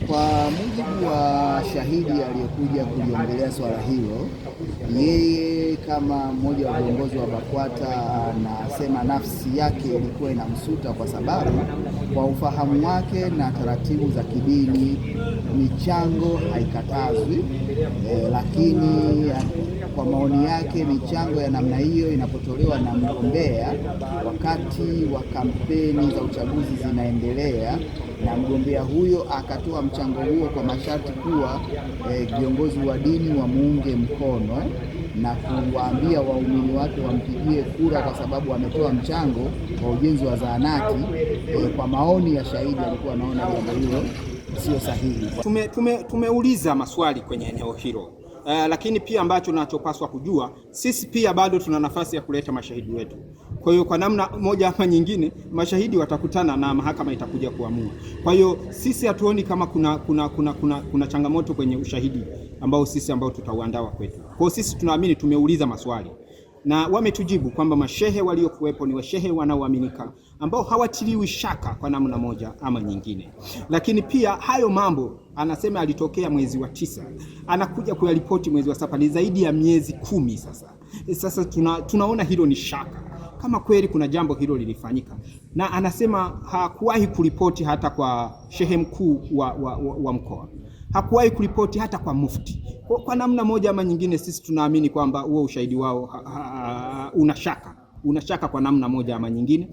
Kwa mujibu wa shahidi aliyekuja kuliongelea swala hilo, yeye kama mmoja wa viongozi wa BAKWATA anasema nafsi yake ilikuwa inamsuta kwa sababu kwa ufahamu wake na taratibu za kidini michango haikatazwi, lakini kwa maoni yake michango ya namna hiyo inapotolewa na mgombea wakati wa kampeni za uchaguzi zinaendelea na mgombea huyo akatoa mchango huo kwa masharti kuwa viongozi wa dini wamuunge mkono na kuwaambia waumini wake wampigie kura kwa sababu ametoa mchango kwa ujenzi wa zahanati. Kwa maoni ya shahidi alikuwa anaona jambo hilo sio sahihi. Tumeuliza maswali kwenye eneo hilo. Lakini pia ambacho tunachopaswa kujua, sisi pia bado tuna nafasi ya kuleta mashahidi wetu. Kwa hiyo kwa namna moja ama nyingine mashahidi watakutana na mahakama itakuja kuamua. Kwa hiyo sisi hatuoni kama kuna changamoto kwenye ushahidi ambao tutauandaa kwetu. Kwa hiyo sisi tunaamini, tumeuliza maswali na wametujibu kwamba mashehe waliokuwepo ni washehe wanaoaminika ambao hawatiliwi shaka kwa namna moja ama nyingine. Lakini pia hayo mambo anasema alitokea mwezi wa 9, anakuja kuyaripoti mwezi wa 7, ni zaidi ya miezi 10 sasa. Sasa tunaona hilo ni shaka kama kweli kuna jambo hilo lilifanyika, na anasema hakuwahi kuripoti hata kwa shehe mkuu wa mkoa, hakuwahi kuripoti hata kwa mufti. Kwa namna moja ama nyingine sisi tunaamini kwamba huo ushahidi wao una shaka kwa namna moja ama nyingine.